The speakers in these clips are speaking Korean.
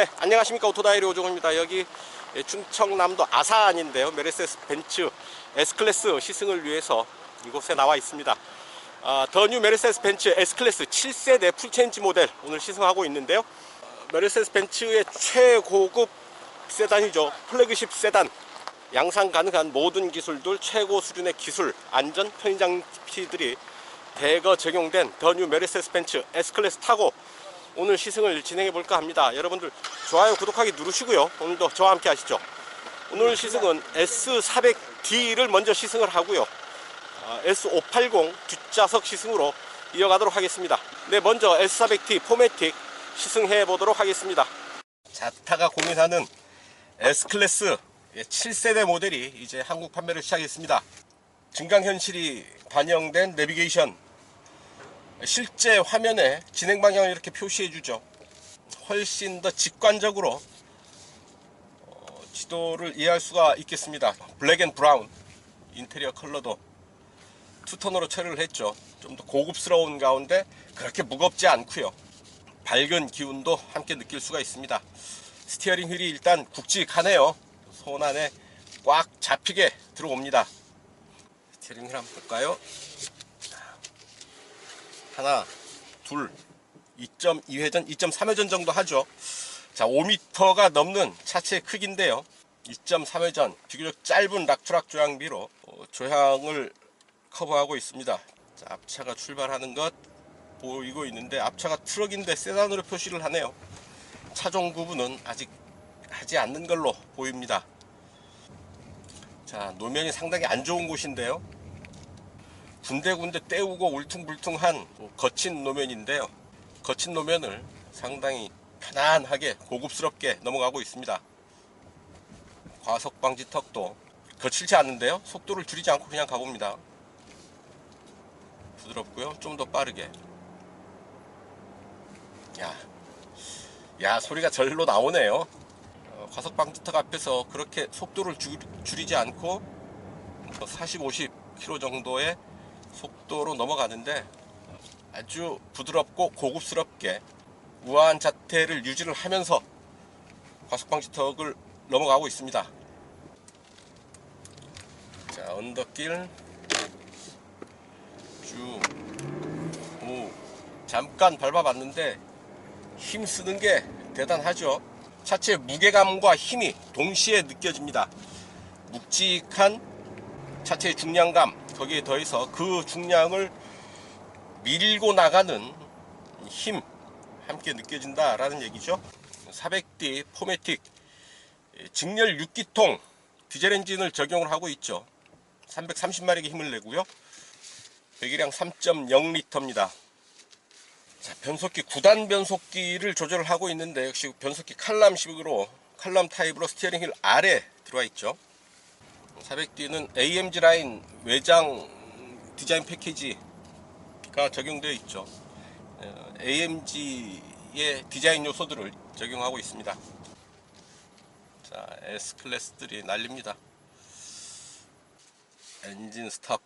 네, 안녕하십니까. 오토다이리 오종호입니다. 여기 충청남도 아산인데요, 메르세데스 벤츠 S클래스 시승을 위해서 이곳에 나와 있습니다. 더 뉴 메르세데스 벤츠 S클래스 7세대 풀체인지 모델 오늘 시승하고 있는데요, 메르세데스 벤츠의 최고급 세단이죠. 플래그십 세단, 양산 가능한 모든 기술들, 최고 수준의 기술, 안전, 편의장치들이 대거 적용된 더 뉴 메르세데스 벤츠 S클래스 타고 오늘 시승을 진행해 볼까 합니다. 여러분들 좋아요, 구독하기 누르시고요. 오늘도 저와 함께 하시죠. 오늘 시승은 S400D를 먼저 시승을 하고요, S580 뒷좌석 시승으로 이어가도록 하겠습니다. 네, 먼저 S400D 포매틱 시승해 보도록 하겠습니다. 자타가 고민하는 S클래스 7세대 모델이 이제 한국 판매를 시작했습니다. 증강현실이 반영된 내비게이션, 실제 화면에 진행 방향을 이렇게 표시해 주죠. 훨씬 더 직관적으로 지도를 이해할 수가 있겠습니다. 블랙 앤 브라운 인테리어 컬러도 투톤으로 처리를 했죠. 좀 더 고급스러운 가운데 그렇게 무겁지 않고요, 밝은 기운도 함께 느낄 수가 있습니다. 스티어링 휠이 일단 굵직하네요. 손 안에 꽉 잡히게 들어옵니다. 스티어링 휠 한번 볼까요? 하나, 둘, 2.2회전, 2.3회전 정도 하죠. 자, 5m가 넘는 차체의 크기인데요, 2.3회전, 비교적 짧은 락트락 조향비로 조향을 커버하고 있습니다. 자, 앞차가 출발하는 것 보이고 있는데, 앞차가 트럭인데 세단으로 표시를 하네요. 차종 구분은 아직 하지 않는 걸로 보입니다. 자, 노면이 상당히 안 좋은 곳인데요, 군데군데 떼우고 울퉁불퉁한 거친 노면인데요, 거친 노면을 상당히 편안하게 고급스럽게 넘어가고 있습니다. 과속방지턱도 거칠지 않는데요, 속도를 줄이지 않고 그냥 가봅니다. 부드럽고요, 좀 더 빠르게. 야, 소리가 절로 나오네요. 과속방지턱 앞에서 그렇게 속도를 줄이지 않고 40, 50km 정도의 속도로 넘어가는데 아주 부드럽고 고급스럽게 우아한 자태를 유지를 하면서 과속방지턱을 넘어가고 있습니다. 자, 언덕길 쭉 잠깐 밟아봤는데 힘쓰는 게 대단하죠. 차체의 무게감과 힘이 동시에 느껴집니다. 묵직한 차체의 중량감, 거기에 더해서 그 중량을 밀고 나가는 힘 함께 느껴진다 라는 얘기죠. 400D 포매틱 직렬 6기통 디젤 엔진을 적용을 하고 있죠. 330마력의 힘을 내고요, 배기량 3.0L입니다. 자, 변속기 9단 변속기를 조절을 하고 있는데, 역시 변속기 칼럼식으로, 칼럼 타입으로 스티어링 휠 아래 들어와 있죠. 400D는 AMG 라인 외장 디자인 패키지가 적용되어 있죠. AMG의 디자인 요소들을 적용하고 있습니다. 자, S클래스들이 난립니다. 엔진 스탑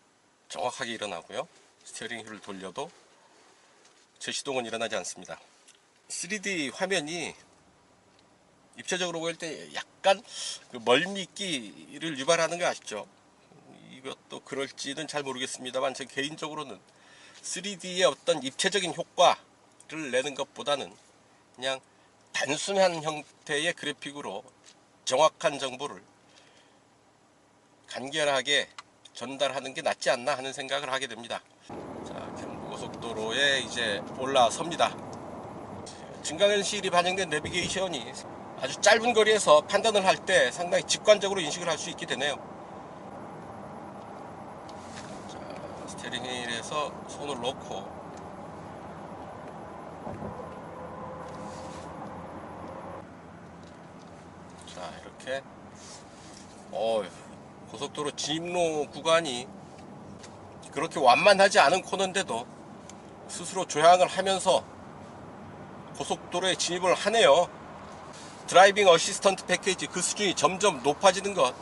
정확하게 일어나고요, 스티어링 휠을 돌려도 제시동은 일어나지 않습니다. 3D 화면이 입체적으로 보일 때 약간 그 멀미기를 유발하는 거 아시죠? 이것도 그럴지는 잘 모르겠습니다만, 제 개인적으로는 3D의 어떤 입체적인 효과를 내는 것보다는 그냥 단순한 형태의 그래픽으로 정확한 정보를 간결하게 전달하는 게 낫지 않나 하는 생각을 하게 됩니다. 자, 경부고속도로에 이제 올라섭니다. 증강현실이 반영된 내비게이션이 아주 짧은 거리에서 판단을 할 때 상당히 직관적으로 인식을 할 수 있게 되네요. 자, 스티어링 휠에서 손을 놓고 자, 이렇게 고속도로 진입로 구간이 그렇게 완만하지 않은 코너인데도 스스로 조향을 하면서 고속도로에 진입을 하네요. 드라이빙 어시스턴트 패키지 그 수준이 점점 높아지는 것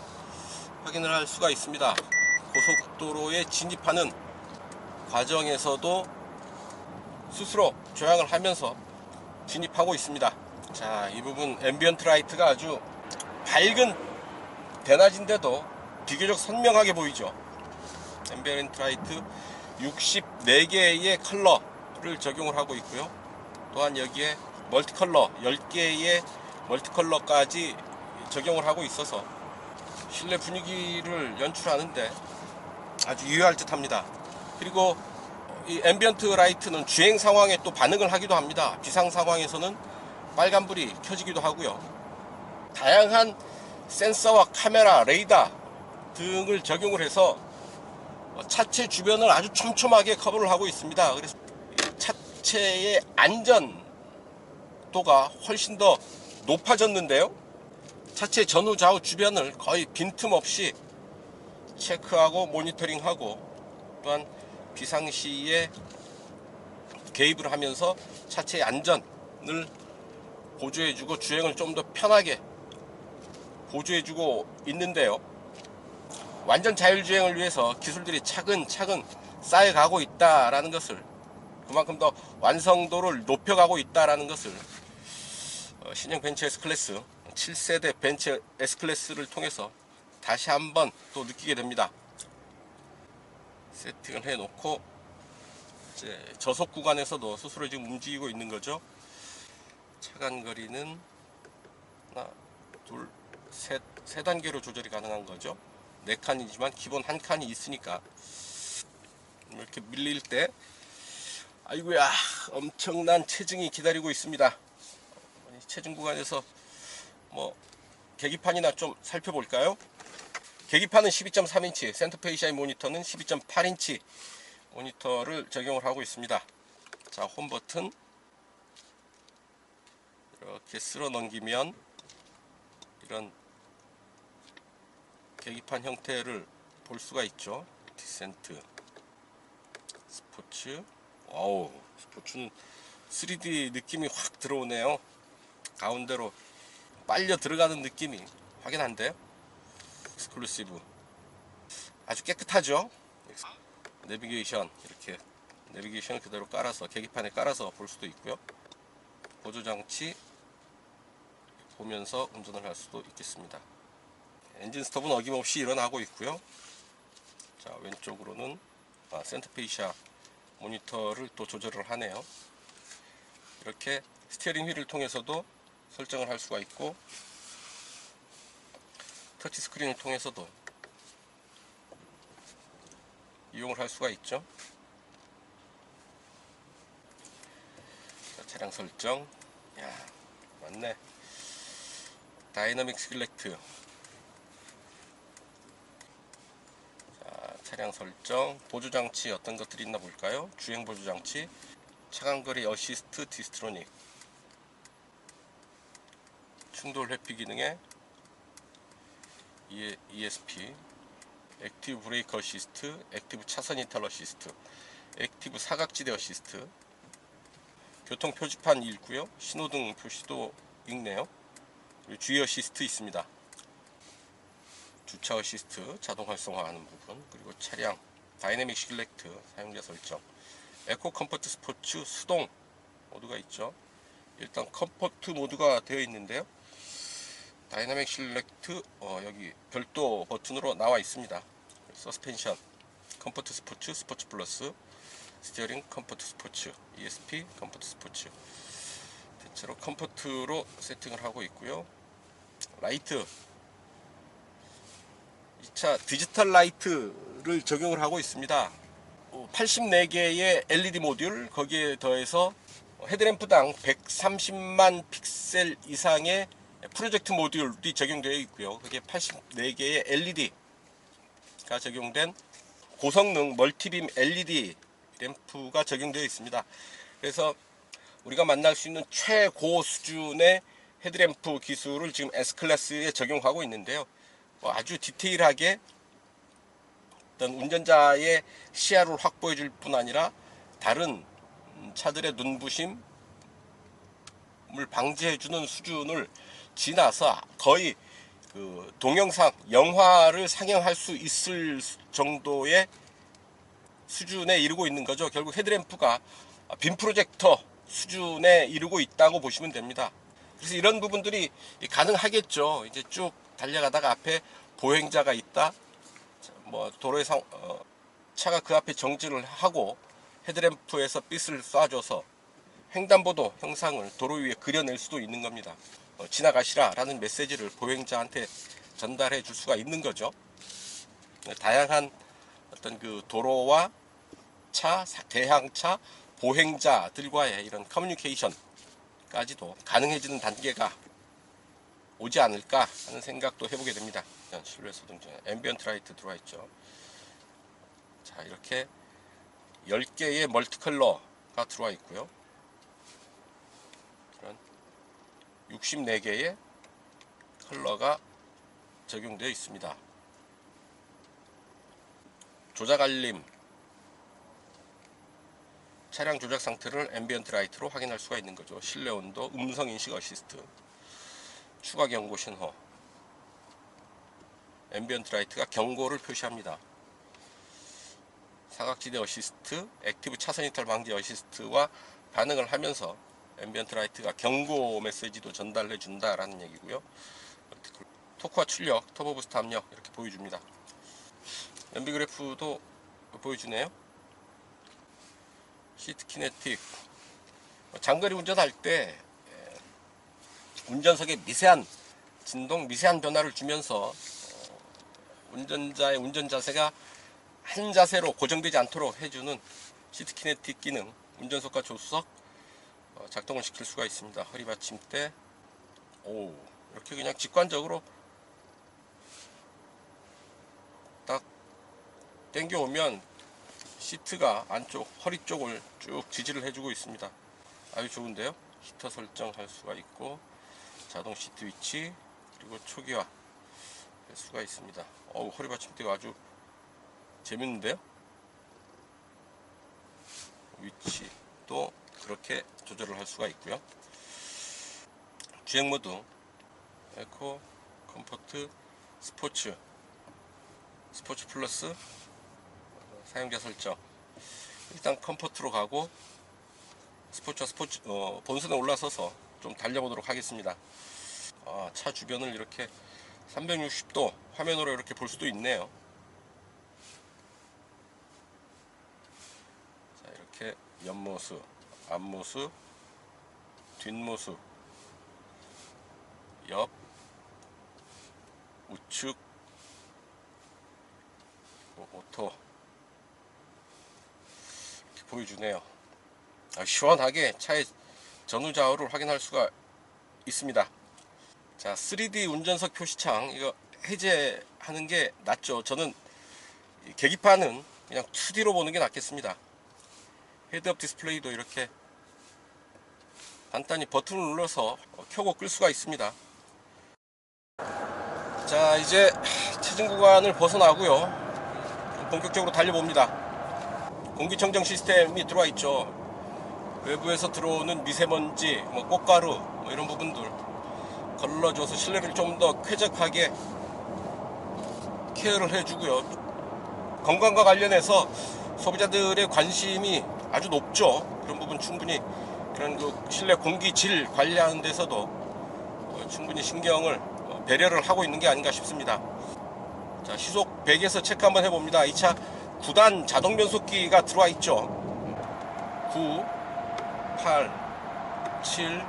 확인을 할 수가 있습니다. 고속도로에 진입하는 과정에서도 스스로 조향을 하면서 진입하고 있습니다. 자, 이 부분 앰비언트 라이트가 아주 밝은 대낮인데도 비교적 선명하게 보이죠. 앰비언트 라이트 64개의 컬러를 적용을 하고 있고요. 또한 여기에 멀티컬러 10개의 멀티컬러까지 적용을 하고 있어서 실내 분위기를 연출하는데 아주 유효할 듯 합니다. 그리고 이 앰비언트 라이트는 주행 상황에 또 반응을 하기도 합니다. 비상 상황에서는 빨간불이 켜지기도 하고요. 다양한 센서와 카메라, 레이더 등을 적용을 해서 차체 주변을 아주 촘촘하게 커버를 하고 있습니다. 그래서 차체의 안전도가 훨씬 더 높아졌는데요. 차체 전후 좌우 주변을 거의 빈틈없이 체크하고 모니터링하고 또한 비상시에 개입을 하면서 차체의 안전을 보조해주고 주행을 좀 더 편하게 보조해주고 있는데요. 완전 자율주행을 위해서 기술들이 차근차근 쌓여가고 있다라는 것을, 그만큼 더 완성도를 높여가고 있다라는 것을 신형 벤츠 S클래스 7세대 벤츠 S클래스를 통해서 다시 한번 또 느끼게 됩니다. 세팅을 해놓고 이제 저속 구간에서도 스스로 지금 움직이고 있는 거죠. 차간 거리는 하나, 둘, 셋, 세 단계로 조절이 가능한 거죠. 4칸이지만 기본 한 칸이 있으니까 이렇게 밀릴 때 아이고야 엄청난 체증이 기다리고 있습니다. 체증 구간에서 뭐 계기판이나 좀 살펴볼까요? 계기판은 12.3인치, 센터페이시아의 모니터는 12.8인치 모니터를 적용을 하고 있습니다. 자, 홈 버튼 이렇게 쓸어 넘기면 이런 계기판 형태를 볼 수가 있죠. 디센트, 스포츠. 와우, 스포츠는 3D 느낌이 확 들어오네요. 가운데로 빨려 들어가는 느낌이 확연한데요. 익스클루시브 아주 깨끗하죠. 내비게이션, 이렇게 내비게이션을 그대로 깔아서 계기판에 깔아서 볼 수도 있고요. 보조장치 보면서 운전을 할 수도 있겠습니다. 엔진 스톱은 어김없이 일어나고 있고요. 자, 왼쪽으로는 센터페이시아 모니터를 또 조절을 하네요. 이렇게 스티어링 휠을 통해서도 설정을 할 수가 있고 터치 스크린을 통해서도 이용을 할 수가 있죠. 자, 차량 설정. 야, 맞네. 다이나믹 셀렉트. 자, 차량 설정. 보조장치 어떤 것들이 있나 볼까요? 주행 보조장치, 차간거리 어시스트 디스트로닉, 충돌 회피 기능에 ESP, 액티브 브레이크 어시스트, 액티브 차선 이탈 어시스트, 액티브 사각지대 어시스트, 교통 표지판 읽고요. 신호등 표시도 읽네요. 그리고 주의 어시스트 있습니다. 주차 어시스트 자동 활성화하는 부분, 그리고 차량 다이내믹 실렉트 사용자 설정, 에코 컴포트 스포츠 수동 모드가 있죠. 일단 컴포트 모드가 되어 있는데요. 다이나믹 실렉트 여기 별도 버튼으로 나와 있습니다. 서스펜션 컴포트 스포츠, 스포츠 플러스, 스티어링 컴포트 스포츠, ESP 컴포트 스포츠. 대체로 컴포트로 세팅을 하고 있고요. 라이트, 이 차 디지털 라이트를 적용을 하고 있습니다. 84개의 LED 모듈, 거기에 더해서 헤드램프당 130만 픽셀 이상의 프로젝트 모듈이 적용되어 있고요. 그게 84개의 LED가 적용된 고성능 멀티빔 LED 램프가 적용되어 있습니다. 그래서 우리가 만날 수 있는 최고 수준의 헤드램프 기술을 지금 S클래스에 적용하고 있는데요. 아주 디테일하게 어떤 운전자의 시야를 확보해 줄 뿐 아니라 다른 차들의 눈부심을 방지해 주는 수준을 지나서 거의 그 동영상, 영화를 상영할 수 있을 정도의 수준에 이르고 있는 거죠. 결국 헤드램프가 빔 프로젝터 수준에 이르고 있다고 보시면 됩니다. 그래서 이런 부분들이 가능하겠죠. 이제 쭉 달려가다가 앞에 보행자가 있다. 뭐 도로에 차가 그 앞에 정지를 하고 헤드램프에서 빛을 쏴줘서 횡단보도 형상을 도로 위에 그려낼 수도 있는 겁니다. 지나가시라 라는 메시지를 보행자한테 전달해 줄 수가 있는 거죠. 다양한 어떤 그 도로와 차, 대항차, 보행자들과의 이런 커뮤니케이션까지도 가능해지는 단계가 오지 않을까 하는 생각도 해보게 됩니다. 실외 소등등 앰비언트 라이트 들어와 있죠. 자, 이렇게 10개의 멀티컬러가 들어와 있고요. 이런 64개의 컬러가 적용되어 있습니다. 조작 알림, 차량 조작 상태를 앰비언트 라이트로 확인할 수가 있는 거죠. 실내 온도, 음성 인식 어시스트, 추가 경고 신호, 앰비언트 라이트가 경고를 표시합니다. 사각지대 어시스트, 액티브 차선 이탈 방지 어시스트와 반응을 하면서 앰비언트 라이트가 경고 메시지도 전달해 준다라는 얘기고요. 토크와 출력, 터보 부스트 압력 이렇게 보여줍니다. 연비 그래프도 보여주네요. 시트 키네틱, 장거리 운전할 때 운전석에 미세한 진동, 미세한 변화를 주면서 운전자의 운전 자세가 한 자세로 고정되지 않도록 해주는 시트 키네틱 기능, 운전석과 조수석 작동을 시킬 수가 있습니다. 허리 받침대, 이렇게 그냥 직관적으로 딱 당겨오면 시트가 안쪽 허리 쪽을 쭉 지지를 해주고 있습니다. 아주 좋은데요. 히터 설정할 수가 있고 자동 시트 위치 그리고 초기화 할 수가 있습니다. 허리 받침대가 아주 재밌는데요. 위치도 그렇게 조절을 할 수가 있고요. 주행 모드 에코, 컴포트, 스포츠 플러스 사용자 설정. 일단 컴포트로 가고 스포츠 본선에 올라서서 좀 달려보도록 하겠습니다. 차 주변을 이렇게 360도 화면으로 이렇게 볼 수도 있네요. 자, 이렇게 옆모습, 앞모습, 뒷모습, 옆, 우측, 오토 이렇게 보여주네요. 시원하게 차의 전후좌우를 확인할 수가 있습니다. 자, 3D 운전석 표시창 이거 해제하는 게 낫죠. 저는 계기판은 그냥 2D로 보는 게 낫겠습니다. 헤드업 디스플레이도 이렇게 간단히 버튼을 눌러서 켜고 끌 수가 있습니다. 자, 이제 체증 구간을 벗어나고요. 본격적으로 달려봅니다. 공기청정 시스템이 들어와 있죠. 외부에서 들어오는 미세먼지, 꽃가루 이런 부분들 걸러줘서 실내를 좀 더 쾌적하게 케어를 해주고요. 건강과 관련해서 소비자들의 관심이 아주 높죠. 그런 부분 충분히 이런 그 실내 공기질 관리하는 데서도 충분히 신경을 배려를 하고 있는 게 아닌가 싶습니다. 자, 시속 100에서 체크 한번 해봅니다. 이 차 9단 자동 변속기가 들어와 있죠. 9, 8, 7,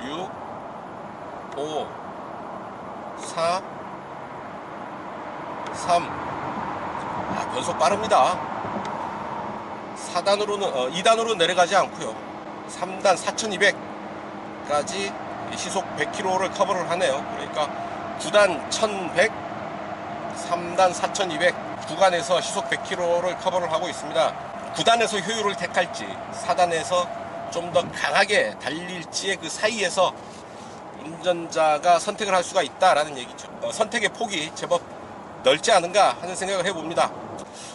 6, 5, 4, 3. 변속 빠릅니다. 2단으로 내려가지 않고요. 3단 4200까지 시속 100km를 커버를 하네요. 그러니까 9단 1100, 3단 4200 구간에서 시속 100km를 커버를 하고 있습니다. 9단에서 효율을 택할지 4단에서 좀 더 강하게 달릴지의 그 사이에서 운전자가 선택을 할 수가 있다라는 얘기죠. 선택의 폭이 제법 넓지 않은가 하는 생각을 해봅니다.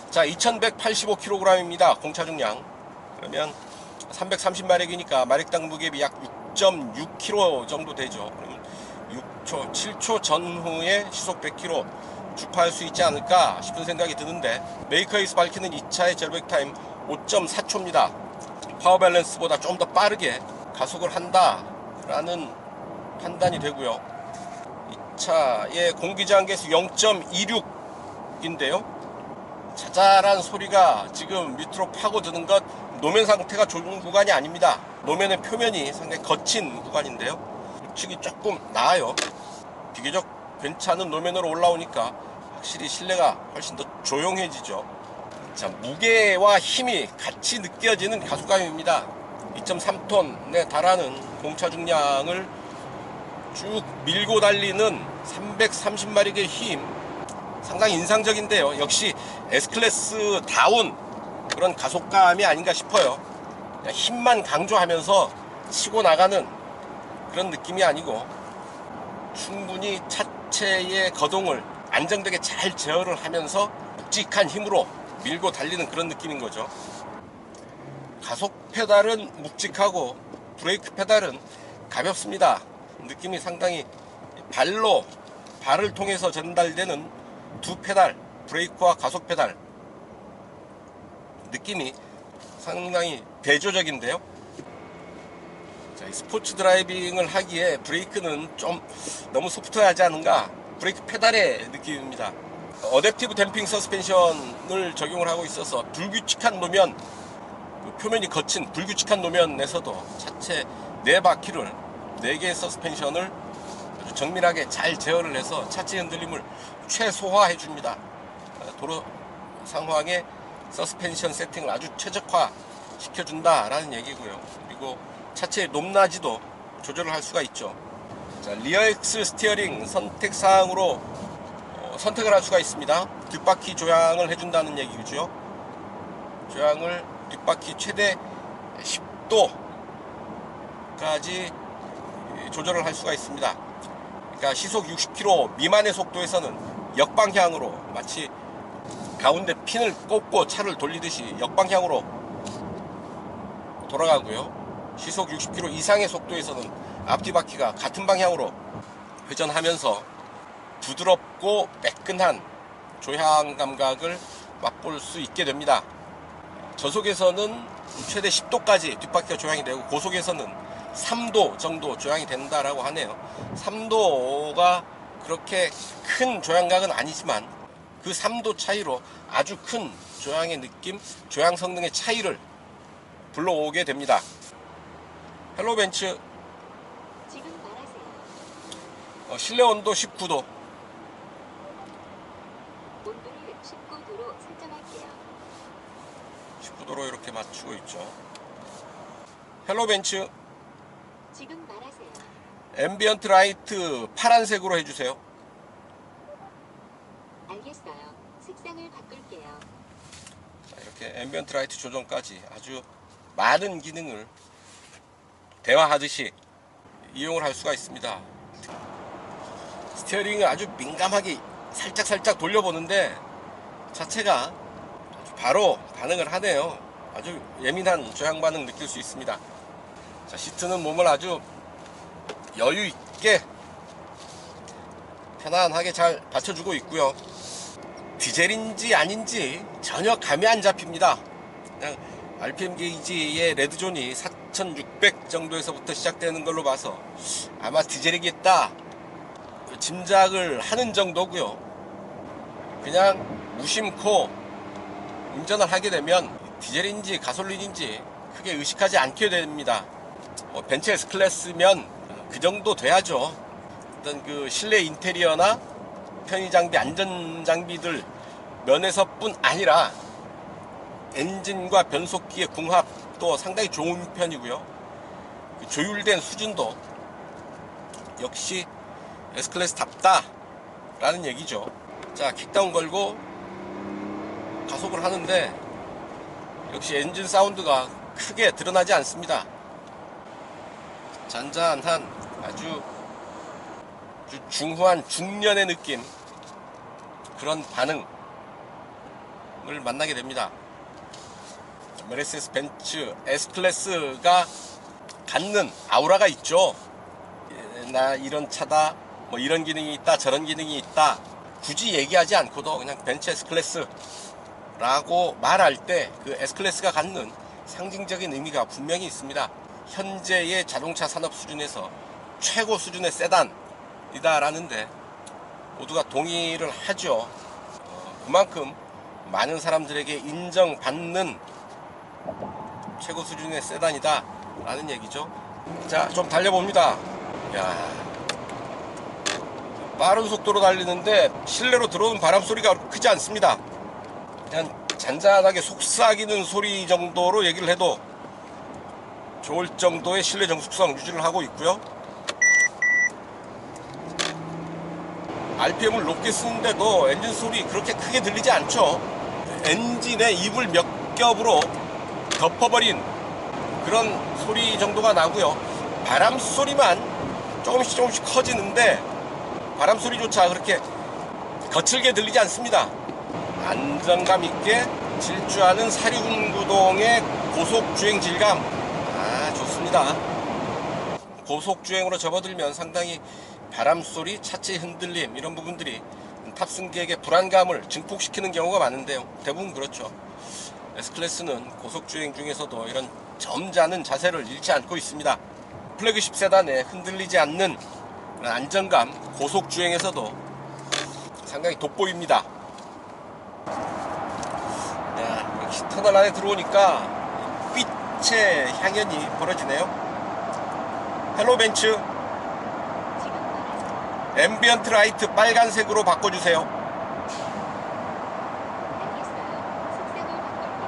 자, 2185kg입니다. 공차 중량. 그러면 330마력이니까 마력당 무게비 약 6.6kg 정도 되죠. 그러면 6초, 7초 전후에 시속 100km 주파할 수 있지 않을까 싶은 생각이 드는데, 메이커에서 밝히는 이 차의 제로백 타임 5.4초입니다. 파워 밸런스보다 좀 더 빠르게 가속을 한다라는 판단이 되고요. 이 차의 공기저항계수 0.26인데요. 자잘한 소리가 지금 밑으로 파고드는 것, 노면 상태가 좋은 구간이 아닙니다. 노면의 표면이 상당히 거친 구간인데요. 우측이 조금 나아요. 비교적 괜찮은 노면으로 올라오니까 확실히 실내가 훨씬 더 조용해지죠. 자, 무게와 힘이 같이 느껴지는 가속감입니다. 2.3톤에 달하는 공차 중량을 쭉 밀고 달리는 330마력의 힘, 상당히 인상적인데요. 역시 S클래스 다운 그런 가속감이 아닌가 싶어요. 그냥 힘만 강조하면서 치고 나가는 그런 느낌이 아니고 충분히 차체의 거동을 안정되게 잘 제어를 하면서 묵직한 힘으로 밀고 달리는 그런 느낌인 거죠. 가속 페달은 묵직하고 브레이크 페달은 가볍습니다. 느낌이 상당히 발을 통해서 전달되는 두 페달, 브레이크와 가속 페달 느낌이 상당히 대조적인데요. 자, 이 스포츠 드라이빙을 하기에 브레이크는 좀 너무 소프트하지 않은가, 브레이크 페달의 느낌입니다. 어댑티브 댐핑 서스펜션을 적용을 하고 있어서 불규칙한 노면, 표면이 거친 불규칙한 노면에서도 차체 4바퀴를 4개의 서스펜션을 아주 정밀하게 잘 제어를 해서 차체 흔들림을 최소화해 줍니다. 도로 상황에 서스펜션 세팅을 아주 최적화 시켜준다 라는 얘기고요. 그리고 차체의 높낮이도 조절을 할 수가 있죠. 자, 리어 엑스 스티어링 선택사항으로 선택을 할 수가 있습니다. 뒷바퀴 조향을 해준다는 얘기죠. 조향을 뒷바퀴 최대 10도까지 조절을 할 수가 있습니다. 그러니까 시속 60km 미만의 속도에서는 역방향으로, 마치 가운데 핀을 꽂고 차를 돌리듯이 역방향으로 돌아가고요. 시속 60km 이상의 속도에서는 앞뒤 바퀴가 같은 방향으로 회전하면서 부드럽고 매끈한 조향 감각을 맛볼 수 있게 됩니다. 저속에서는 최대 10도까지 뒷바퀴가 조향이 되고, 고속에서는 3도 정도 조향이 된다라고 하네요. 3도가 그렇게 큰 조향각은 아니지만 그 3도 차이로 아주 큰 조향의 느낌, 조향 성능의 차이를 불러오게 됩니다. 헬로 벤츠, 지금 말하세요. 실내 온도 19도, 온도를 19도로 설정할게요. 19도로 이렇게 맞추고 있죠. 헬로 벤츠, 지금 말하세요. 앰비언트 라이트 파란색으로 해주세요. 알겠어요. 색상을 바꿀게요. 자, 이렇게 앰비언트 라이트 조정까지 아주 많은 기능을 대화하듯이 이용을 할 수가 있습니다. 스티어링을 아주 민감하게 살짝 돌려보는데 차체가 아주 바로 반응을 하네요. 아주 예민한 조향 반응 느낄 수 있습니다. 자, 시트는 몸을 아주 여유 있게 편안하게 잘 받쳐주고 있고요. 디젤인지 아닌지 전혀 감이 안 잡힙니다. 그냥 RPM 게이지의 레드존이 4600 정도에서부터 시작되는 걸로 봐서 아마 디젤이겠다 짐작을 하는 정도고요. 그냥 무심코 운전을 하게 되면 디젤인지 가솔린인지 크게 의식하지 않게 됩니다. 벤츠 S클래스면 그 정도 돼야죠. 어떤 그 실내 인테리어나 편의장비, 안전장비들 면에서뿐 아니라 엔진과 변속기의 궁합도 상당히 좋은 편이고요. 그 조율된 수준도 역시 S클래스답다 라는 얘기죠. 자, 킥다운 걸고 가속을 하는데 역시 엔진 사운드가 크게 드러나지 않습니다. 잔잔한 아주 중후한 중년의 느낌, 그런 반응을 만나게 됩니다. 메르세데스 벤츠 S클래스가 갖는 아우라가 있죠. 나 이런 차다, 뭐 이런 기능이 있다, 저런 기능이 있다, 굳이 얘기하지 않고도 그냥 벤츠 S클래스 라고 말할 때 그 S클래스가 갖는 상징적인 의미가 분명히 있습니다. 현재의 자동차 산업 수준에서 최고 수준의 세단이다라는데 모두가 동의를 하죠. 그만큼 많은 사람들에게 인정받는 최고 수준의 세단이다 라는 얘기죠. 자, 좀 달려봅니다. 야, 빠른 속도로 달리는데 실내로 들어오는 바람 소리가 크지 않습니다. 그냥 잔잔하게 속삭이는 소리 정도로 얘기를 해도 좋을 정도의 실내 정숙성 유지를 하고 있고요. RPM을 높게 쓰는데도 엔진 소리 그렇게 크게 들리지 않죠. 엔진의 이불 몇 겹으로 덮어버린 그런 소리 정도가 나고요. 바람 소리만 조금씩 커지는데 바람 소리조차 그렇게 거칠게 들리지 않습니다. 안정감 있게 질주하는 사륜구동의 고속주행 질감, 좋습니다. 고속주행으로 접어들면 상당히 바람소리, 차체 흔들림 이런 부분들이 탑승객의 불안감을 증폭시키는 경우가 많은데요. 대부분 그렇죠. S클래스는 고속주행 중에서도 이런 점잖은 자세를 잃지 않고 있습니다. 플래그십 세단에 흔들리지 않는 안정감, 고속주행에서도 상당히 돋보입니다. 야, 역시 터널 안에 들어오니까 빛의 향연이 벌어지네요. 헬로 벤츠, 앰비언트 라이트 빨간색으로 바꿔주세요. 알겠어요. 색상을 바꿀게요.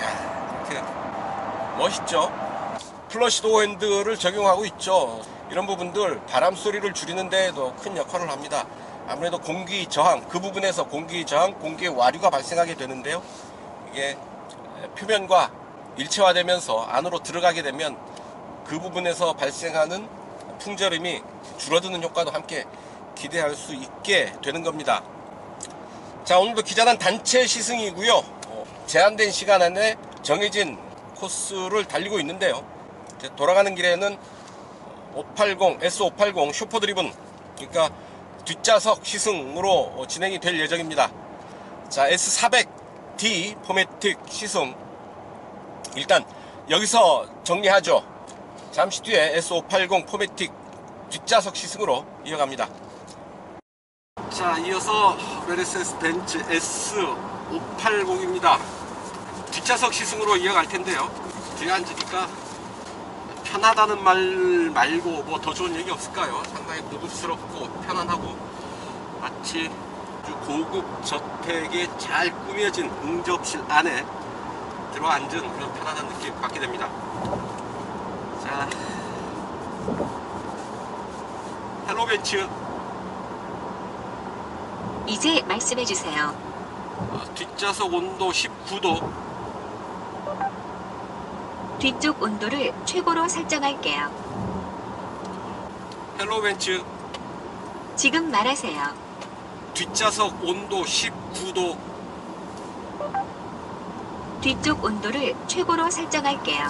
야, 이렇게 멋있죠? 플러시 도어 핸들을 적용하고 있죠. 이런 부분들 바람 소리를 줄이는 데에도 큰 역할을 합니다. 아무래도 공기 저항, 그 부분에서 공기 저항, 공기의 와류가 발생하게 되는데요. 이게 표면과 일체화되면서 안으로 들어가게 되면 그 부분에서 발생하는 풍절음이 줄어드는 효과도 함께 기대할 수 있게 되는 겁니다. 자, 오늘도 기자단 단체 시승이고요. 제한된 시간 안에 정해진 코스를 달리고 있는데요. 돌아가는 길에는 580, S580 슈퍼 드리븐, 그러니까 뒷좌석 시승으로 진행이 될 예정입니다. 자, S400D 포매틱 시승 일단 여기서 정리하죠. 잠시 뒤에 S580 포매틱 뒷좌석 시승으로 이어갑니다. 자, 이어서 메르세데스 벤츠 S580입니다. 뒷좌석 시승으로 이어갈 텐데요. 뒤에 앉으니까 편하다는 말 말고 뭐 더 좋은 얘기 없을까요? 상당히 고급스럽고 편안하고 마치 아주 고급 저택에 잘 꾸며진 응접실 안에 들어앉은 그런 편안한 느낌 받게 됩니다. 자, 헬로 벤츠, 이제 말씀해주세요. 뒷좌석 온도 19도, 뒤쪽 온도를 최고로 설정할게요. 헬로 벤츠, 지금 말하세요. 뒷좌석 온도 19도, 뒤쪽 온도를 최고로 설정할게요.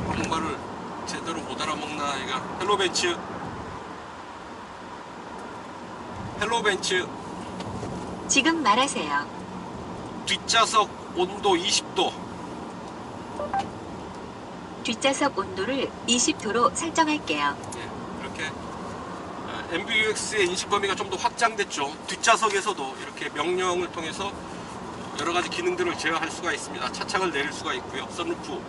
한국말을 제대로 못 알아먹나 이가. 헬로 벤츠, 헬로 벤츠, 지금 말하세요. 뒷좌석 온도 20도, 뒷좌석 온도를 20도로 설정할게요. 이렇게 MBUX의 인식 범위가 좀 더 확장됐죠. 뒷좌석에서도 이렇게 명령을 통해서 여러가지 기능들을 제어할 수가 있습니다. 차창을 내릴 수가 있고요. 선루프,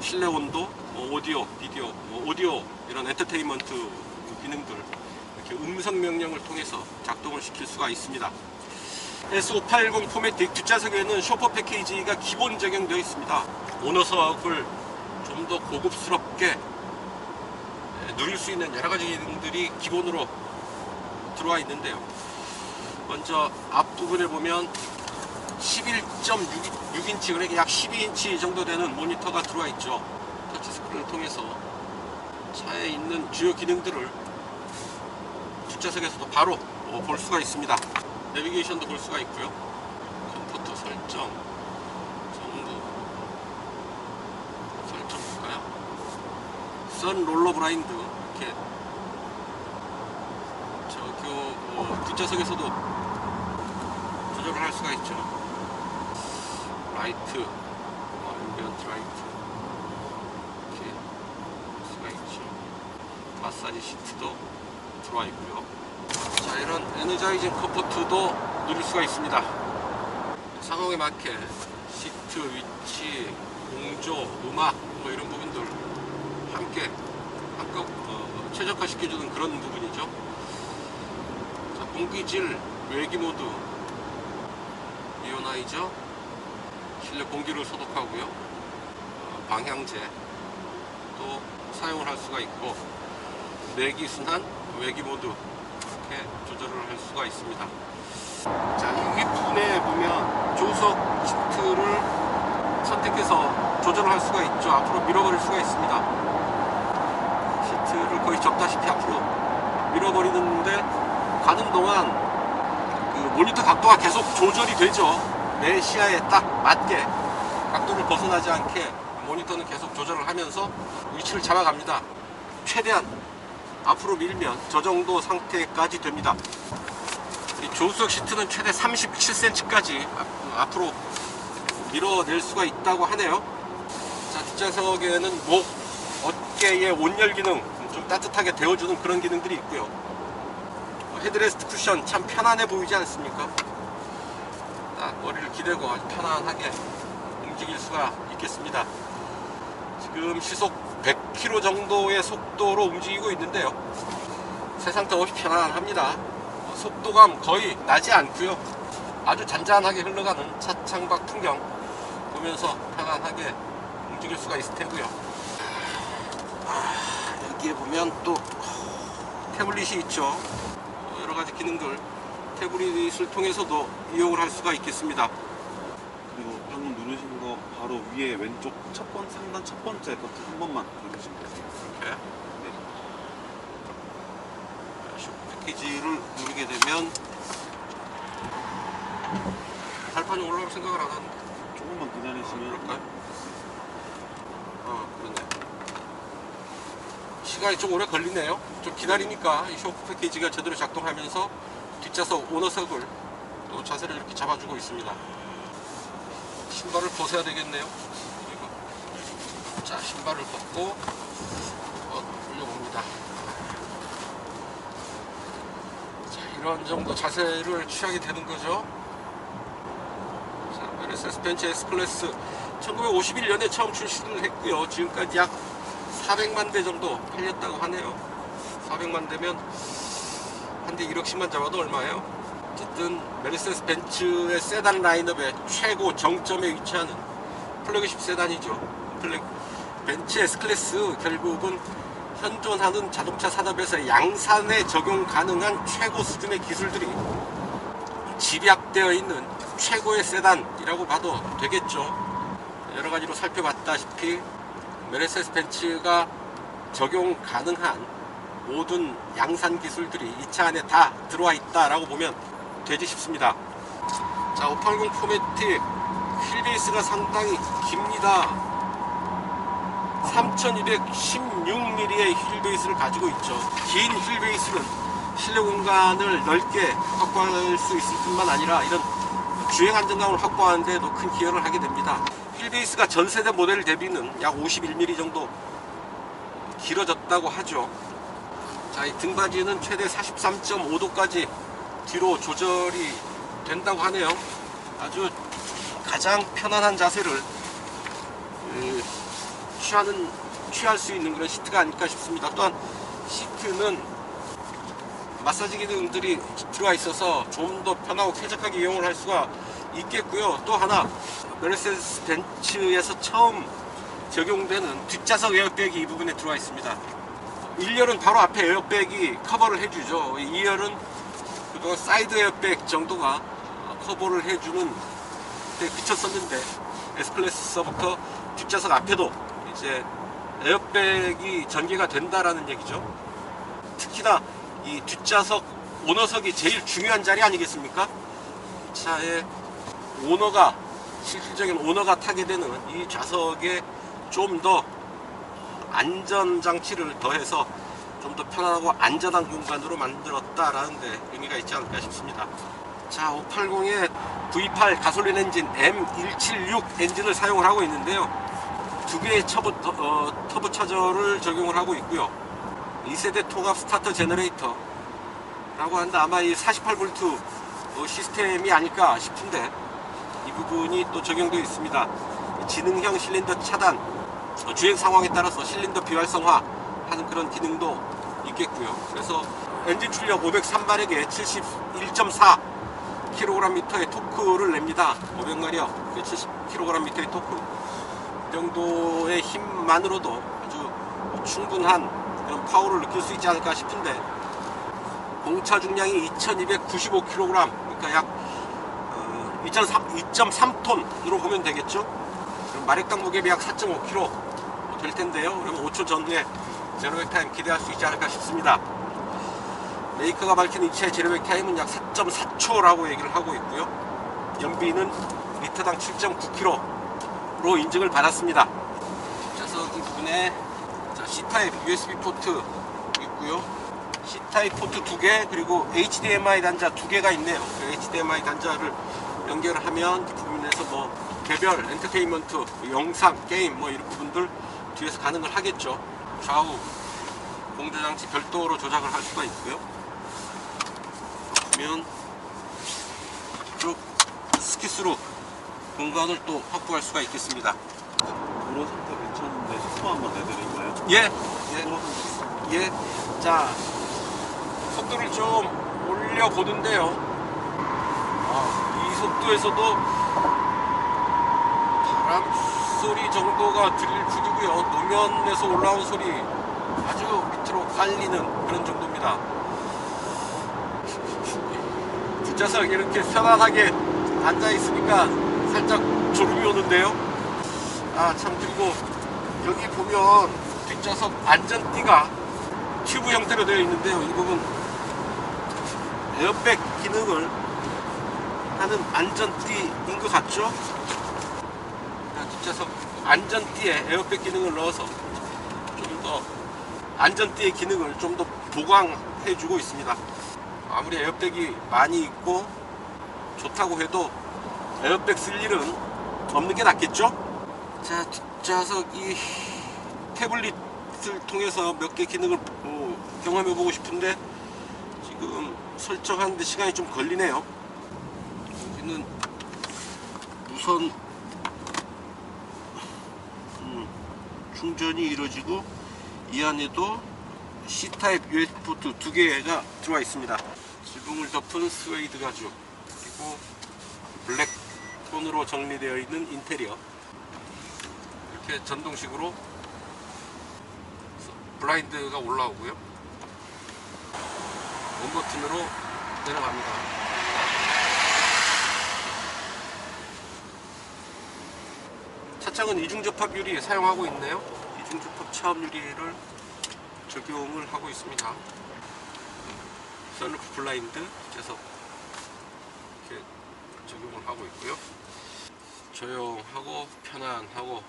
실내 온도, 오디오, 비디오, 오디오 이런 엔터테인먼트 기능들 이렇게 음성 명령을 통해서 작동을 시킬 수가 있습니다. S580 포매틱 뒷좌석에는 쇼퍼 패키지가 기본 적용되어 있습니다. 오너석을 좀 더 고급스럽게 누릴 수 있는 여러가지 기능들이 기본으로 들어와 있는데요. 먼저 앞부분에 보면 11.6인치, 그러니까 약 12인치 정도 되는 모니터가 들어와 있죠. 터치스크린을 통해서 차에 있는 주요 기능들을 뒷좌석에서도 바로 볼 수가 있습니다. 내비게이션도 볼 수가 있고요. 컴포트 설정, 정보 설정 볼까요? 선 롤러 브라인드, 이렇게 뒷좌석에서도 조절을 할 수가 있죠. 라이트, 앰비언트 라이트 이렇게 할 수가 있죠. 가지 시트도 들어와 있고요. 자, 이런 에너자이징 컴포트도 누릴 수가 있습니다. 상황에 맞게 시트 위치, 공조, 음악 뭐 이런 부분들 함께 최적화시켜주는 그런 부분이죠. 자, 공기질 외기 모드 이오나이저, 실내 공기를 소독하고요. 방향제 또 사용을 할 수가 있고, 내기 순환, 외기 모드 이렇게 조절을 할 수가 있습니다. 자, 이 윗부분에 보면 조수석 시트를 선택해서 조절을 할 수가 있죠. 앞으로 밀어버릴 수가 있습니다. 시트를 거의 접다시피 앞으로 밀어버리는데, 가는 동안 그 모니터 각도가 계속 조절이 되죠. 내 시야에 딱 맞게 각도를 벗어나지 않게 모니터는 계속 조절을 하면서 위치를 잡아갑니다. 최대한 앞으로 밀면 저 정도 상태까지 됩니다. 이 조수석 시트는 최대 37cm까지 앞으로 밀어낼 수가 있다고 하네요. 자, 뒷좌석에는 목, 어깨의 온열 기능 좀 따뜻하게 데워주는 그런 기능들이 있고요. 헤드레스트 쿠션 참 편안해 보이지 않습니까? 딱 머리를 기대고 아주 편안하게 움직일 수가 있겠습니다. 지금 시속 100km 정도의 속도로 움직이고 있는데요. 세상 더 없이 편안합니다. 속도감 거의 나지 않고요. 아주 잔잔하게 흘러가는 차창밖 풍경 보면서 편안하게 움직일 수가 있을 테고요. 여기에 보면 또 태블릿이 있죠. 여러 가지 기능들 태블릿을 통해서도 이용을 할 수가 있겠습니다. 그리고 방금 누르신 거 바로 위에 왼쪽 상단 첫 번째 버튼 한 번만 누르시면 되세요. 이렇게 쇼 패키지를 누르게 되면 발판이 올라올 생각을 안 하는데 조금만 기다리시면 그럴까요? 그러네. 시간이 좀 오래 걸리네요. 좀 기다리니까 이 쇼크 패키지가 제대로 작동하면서 뒷좌석 오너석을 또 자세를 이렇게 잡아주고 있습니다. 신발을 벗어야 되겠네요. 이거. 자, 신발을 벗고 올려봅니다. 자, 이런 정도 자세를 취하게 되는 거죠. 자, 메르세데스 벤츠 S클래스 1951년에 처음 출시를 했고요. 지금까지 약 400만 대 정도 팔렸다고 하네요. 400만 대면 한 대 1억씩만 잡아도 얼마예요? 어쨌든 메르세데스 벤츠의 세단 라인업의 최고 정점에 위치하는 플래그십 세단이죠. 벤츠 S클래스 결국은 현존하는 자동차 산업에서 양산에 적용 가능한 최고 수준의 기술들이 집약되어 있는 최고의 세단이라고 봐도 되겠죠. 여러 가지로 살펴봤다시피 메르세데스 벤츠가 적용 가능한 모든 양산 기술들이 이 차 안에 다 들어와 있다라고 보면 되지 싶습니다. 자, 580 포매틱 휠베이스가 상당히 깁니다. 3216mm의 휠베이스를 가지고 있죠. 긴 휠베이스는 실내 공간을 넓게 확보할 수 있을 뿐만 아니라 이런 주행 안정감을 확보하는 데도 큰 기여를 하게 됩니다. 휠베이스가 전세대 모델 대비는 약 51mm 정도 길어졌다고 하죠. 자, 이 등받이는 최대 43.5도까지 뒤로 조절이 된다고 하네요. 아주 가장 편안한 자세를 취할 수 있는 그런 시트가 아닐까 싶습니다. 또한 시트는 마사지 기능들이 들어와 있어서 좀 더 편하고 쾌적하게 이용을 할 수가 있겠고요. 또 하나, 메르세데스 벤츠에서 처음 적용되는 뒷좌석 에어백이 이 부분에 들어와 있습니다. 1열은 바로 앞에 에어백이 커버를 해주죠. 2열은 그동안 사이드 에어백 정도가 커버를 해주는 데 그쳤었는데, S클래스서부터 뒷좌석 앞에도 이제 에어백이 전개가 된다라는 얘기죠. 특히나 이 뒷좌석 오너석이 제일 중요한 자리 아니겠습니까? 차의 오너가, 실질적인 오너가 타게 되는 이 좌석에 좀 더 안전장치를 더해서 좀 더 편안하고 안전한 공간으로 만들었다라는 데 의미가 있지 않을까 싶습니다. 자, 580의 V8 가솔린 엔진 M176 엔진을 사용을 하고 있는데요. 두 개의 터보 차저를 적용을 하고 있고요. 2세대 통합 스타터 제너레이터 라고 한다. 아마 이 48V 시스템이 아닐까 싶은데 이 부분이 또 적용되어 있습니다. 지능형 실린더 차단, 주행 상황에 따라서 실린더 비활성화 하는 그런 기능도 있겠고요. 그래서 엔진 출력 503마력에 71.4kgm의 토크를 냅니다. 500마력 70kgm의 토크 정도의 힘만으로도 아주 충분한 그런 파워를 느낄 수 있지 않을까 싶은데, 공차 중량이 2295kg, 그러니까 약 2.3톤으로 보면 되겠죠. 그럼 마력당 무게비 약 4.5kg 될 텐데요. 그러면 5초 전후에 제로백 타임 기대할 수 있지 않을까 싶습니다. 메이커가 밝힌 이 차의 제로백 타임은 약 4.4초라고 얘기를 하고 있고요. 연비는 리터당 7.9km로 인증을 받았습니다. 좌석 이 부분에 C타입 USB 포트 있고요. C타입 포트 2개, 그리고 HDMI 단자 2개가 있네요. HDMI 단자를 연결을 하면 이 부분에서 뭐 개별 엔터테인먼트, 영상, 게임 뭐 이런 부분들 뒤에서 가능을 하겠죠. 좌우 공조장치 별도로 조작을 할 수가 있고요. 그러면 쭉 스키스로 공간을 또 확보할 수가 있겠습니다. 도로 상태 괜찮은데 속도 한번 내드릴까요? 예, 도로 상태. 예. 자, 속도를 좀 올려보는데요. 이 속도에서도 바람 소리 정도가 들릴 뿐이고요. 노면에서 올라온 소리 아주 밑으로 깔리는 그런 정도입니다. 뒷좌석 이렇게 편안하게 앉아 있으니까 살짝 졸음이 오는데요. 참, 그리고 여기 보면 뒷좌석 안전띠가 튜브 형태로 되어 있는데요. 이 부분 에어백 기능을 하는 안전띠인 것 같죠? 뒷좌석 안전띠에 에어백 기능을 넣어서 좀 더 안전띠의 기능을 좀 더 보강해 주고 있습니다. 아무리 에어백이 많이 있고 좋다고 해도 에어백 쓸 일은 없는 게 낫겠죠? 자, 뒷좌석 이 태블릿을 통해서 몇 개 기능을 경험해 보고 싶은데 지금 설정하는데 시간이 좀 걸리네요. 여기는 무선 충전이 이루어지고 이 안에도 C타입 USB 포트 2개가 들어와 있습니다. 지붕을 덮은 스웨이드 가죽, 그리고 블랙 톤으로 정리되어 있는 인테리어, 이렇게 전동식으로 블라인드가 올라오고요. 원 버튼으로 내려갑니다. 차창은 이중접합 유리 사용하고 있네요. 이중접합 차업 유리를 적용을 하고 있습니다. 썬루프 블라인드 뒷좌석 이렇게 적용을 하고 있고요. 조용하고 편안하고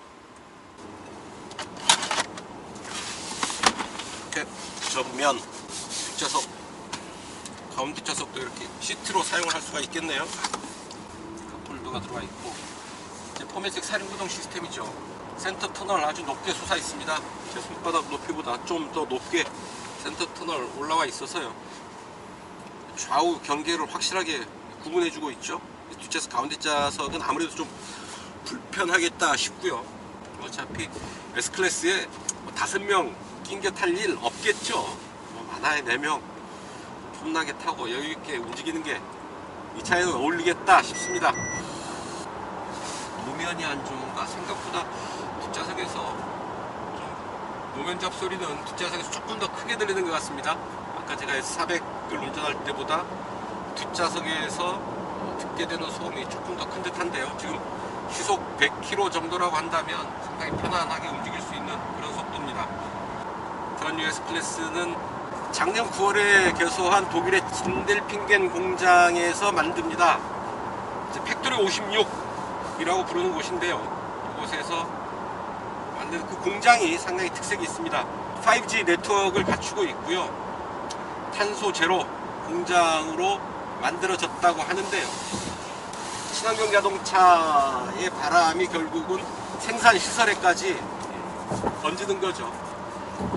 이렇게 전면 뒷좌석, 가운데 뒷좌석도 이렇게 시트로 사용을 할 수가 있겠네요. 컵홀더가 들어와 있고, 이제 포맷식 사륜구동 시스템이죠. 센터 터널 아주 높게 솟아 있습니다. 제 손바닥 높이보다 좀 더 높게 센터 터널 올라와 있어서요. 좌우 경계를 확실하게 구분해 주고 있죠. 뒷좌석 가운데 좌석은 아무래도 좀 불편하겠다 싶고요. 어차피 S클래스에 5명 낑겨 탈 일 없겠죠. 많아야 4명 폼나게 타고 여유있게 움직이는 게 이 차에는 어울리겠다 싶습니다. 노면이 안 좋은가? 생각보다 뒷좌석에서 좀 노면 잡소리는 뒷좌석에서 조금 더 크게 들리는 것 같습니다. 아까 제가 S400을 운전할 때보다 뒷좌석에서 듣게 되는 소음이 조금 더 큰 듯한데요. 지금 시속 100km 정도라고 한다면 상당히 편안하게 움직일 수 있는 그런 속도입니다. 전유 S클래스는 작년 9월에 개소한 독일의 진델핑겐 공장에서 만듭니다. 이제 팩토리 56이라고 부르는 곳인데요. 이곳에서 만든 그 공장이 상당히 특색이 있습니다. 5G 네트워크를 갖추고 있고요. 탄소 제로 공장으로 만들어졌다고 하는데요. 친환경 자동차의 바람이 결국은 생산 시설에까지 번지는 거죠.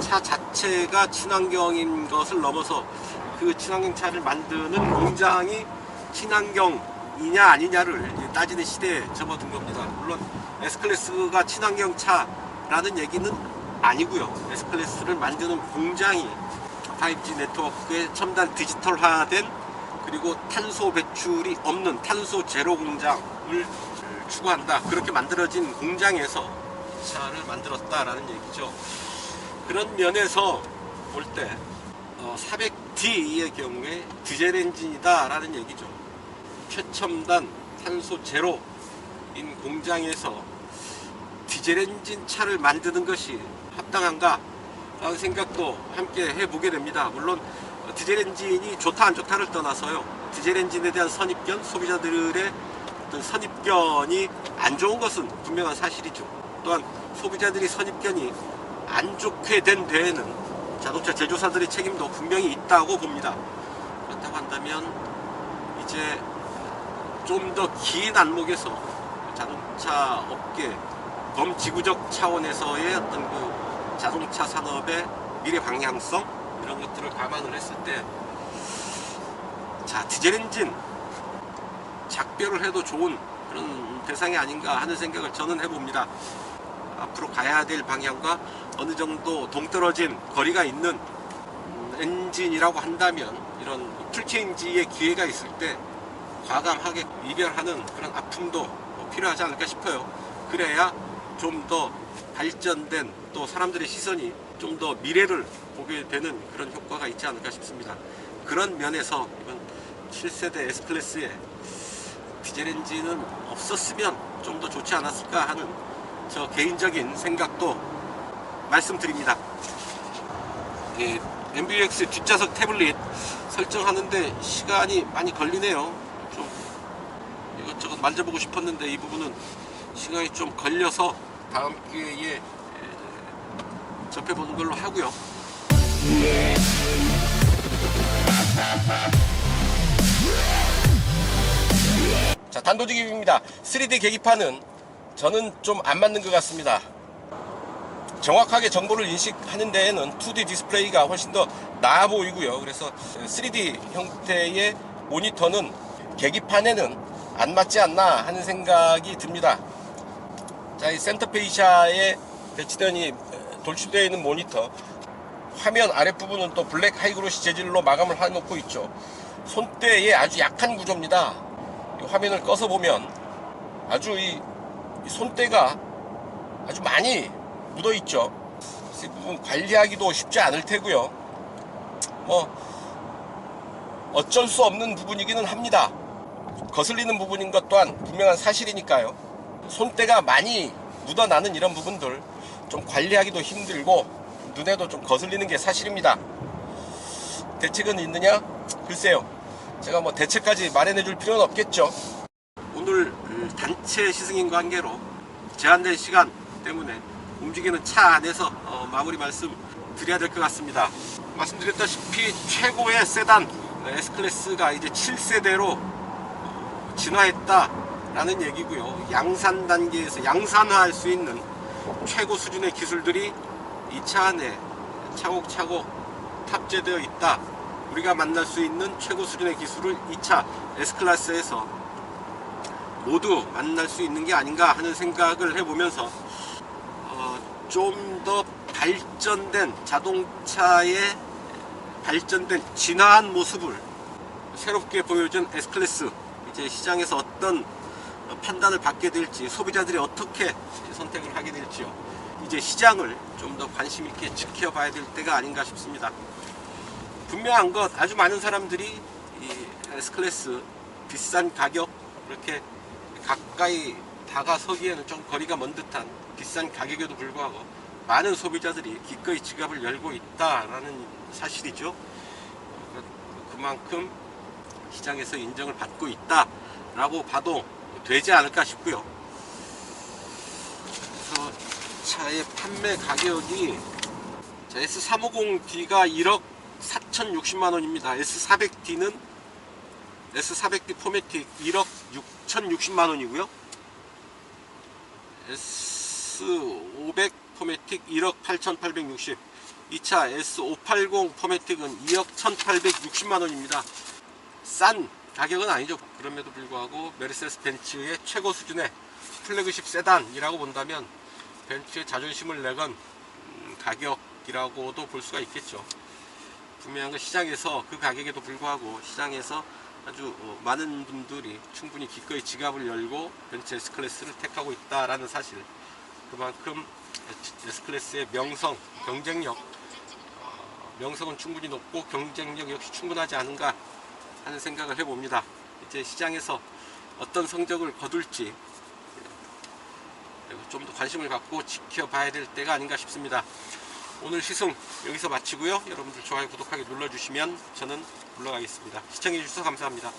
차 자체가 친환경인 것을 넘어서 그 친환경 차를 만드는 공장이 친환경이냐 아니냐를 이제 따지는 시대에 접어든 겁니다. 물론 S클래스가 친환경 차라는 얘기는 아니고요. S클래스를 만드는 공장이 5G 네트워크의 첨단 디지털화된 그리고 탄소 배출이 없는 탄소 제로 공장을 추구한다. 그렇게 만들어진 공장에서 차를 만들었다라는 얘기죠. 그런 면에서 볼 때 400D의 경우에 디젤 엔진이다 라는 얘기죠. 최첨단 탄소 제로인 공장에서 디젤 엔진 차를 만드는 것이 합당한가 라는 생각도 함께 해보게 됩니다. 물론 디젤 엔진이 좋다 안 좋다를 떠나서요, 디젤 엔진에 대한 선입견, 소비자들의 어떤 선입견이 안 좋은 것은 분명한 사실이죠. 또한 소비자들이 선입견이 안 좋게 된 데에는 자동차 제조사들의 책임도 분명히 있다고 봅니다. 그렇다고 한다면 이제 좀 더 긴 안목에서 자동차 업계 범지구적 차원에서의 어떤 그 자동차 산업의 미래 방향성 이런 것들을 감안을 했을 때, 자, 디젤 엔진 작별을 해도 좋은 그런 대상이 아닌가 하는 생각을 저는 해봅니다. 앞으로 가야 될 방향과 어느 정도 동떨어진 거리가 있는 엔진이라고 한다면 이런 풀체인지의 기회가 있을 때 과감하게 이별하는 그런 아픔도 필요하지 않을까 싶어요. 그래야 좀 더 발전된, 또 사람들의 시선이 좀 더 미래를 보게 되는 그런 효과가 있지 않을까 싶습니다. 그런 면에서 이번 7세대 S클래스에 디젤 엔진은 없었으면 좀 더 좋지 않았을까 하는 저 개인적인 생각도 말씀드립니다. 예, MBUX 뒷좌석 태블릿 설정하는데 시간이 많이 걸리네요. 좀 이것저것 만져보고 싶었는데 이 부분은 시간이 좀 걸려서 다음 기회에 접해보는 걸로 하고요. 자, 단도직입입니다. 3D 계기판은 저는 좀 안 맞는 것 같습니다. 정확하게 정보를 인식하는 데에는 2D 디스플레이가 훨씬 더 나아 보이고요. 그래서 3D 형태의 모니터는 계기판에는 안 맞지 않나 하는 생각이 듭니다. 자, 이 센터페이샤에 배치된 이 돌출되어 있는 모니터, 화면 아랫부분은 또 블랙 하이그로시 재질로 마감을 해놓고 있죠. 손대의 아주 약한 구조입니다. 이 화면을 꺼서 보면 아주 이 손대가 아주 많이 묻어 있죠. 이 부분 관리하기도 쉽지 않을 테고요. 어쩔 수 없는 부분이기는 합니다. 거슬리는 부분인 것 또한 분명한 사실이니까요. 손때가 많이 묻어나는 이런 부분들 좀 관리하기도 힘들고 눈에도 좀 거슬리는 게 사실입니다. 대책은 있느냐? 글쎄요. 제가 뭐 대책까지 마련해 줄 필요는 없겠죠. 오늘 단체 시승인 관계로 제한된 시간 때문에 움직이는 차 안에서 마무리 말씀 드려야 될 것 같습니다. 말씀드렸다시피 최고의 세단 S클래스가 이제 7세대로 진화했다라는 얘기고요. 양산 단계에서 양산화할 수 있는 최고 수준의 기술들이 이 차 안에 차곡차곡 탑재되어 있다. 우리가 만날 수 있는 최고 수준의 기술을 이 차 S클래스에서 모두 만날 수 있는 게 아닌가 하는 생각을 해보면서 좀 더 발전된 자동차의 발전된 진화한 모습을 새롭게 보여준 S클래스, 이제 시장에서 어떤 판단을 받게 될지, 소비자들이 어떻게 선택을 하게 될지요. 이제 시장을 좀 더 관심 있게 지켜봐야 될 때가 아닌가 싶습니다. 분명한 것, 아주 많은 사람들이 이 S클래스 비싼 가격, 그렇게 가까이 다가서기에는 좀 거리가 먼 듯한 비싼 가격에도 불구하고 많은 소비자들이 기꺼이 지갑을 열고 있다라는 사실이죠. 그만큼 시장에서 인정을 받고 있다라고 봐도 되지 않을까 싶고요. 그래서 차의 판매 가격이 S350D가 1억 4,060만원입니다. S400D 포매틱 1억 6,060만원이고요. S500 포매틱 1억 8,860. 이 차 S580 포매틱은 2억 1860만원입니다. 싼 가격은 아니죠. 그럼에도 불구하고 메르세데스 벤츠의 최고 수준의 플래그십 세단이라고 본다면 벤츠의 자존심을 내건 가격이라고도 볼 수가 있겠죠. 분명한 건 시장에서 그 가격에도 불구하고 시장에서 아주 많은 분들이 충분히 기꺼이 지갑을 열고 벤츠 S클래스를 택하고 있다라는 사실, 그만큼 S클래스의 명성, 경쟁력, 명성은 충분히 높고 경쟁력 역시 충분하지 않은가 하는 생각을 해봅니다. 이제 시장에서 어떤 성적을 거둘지 좀 더 관심을 갖고 지켜봐야 될 때가 아닌가 싶습니다. 오늘 시승 여기서 마치고요. 여러분들 좋아요, 구독하기 눌러주시면 저는 물러가겠습니다. 시청해주셔서 감사합니다.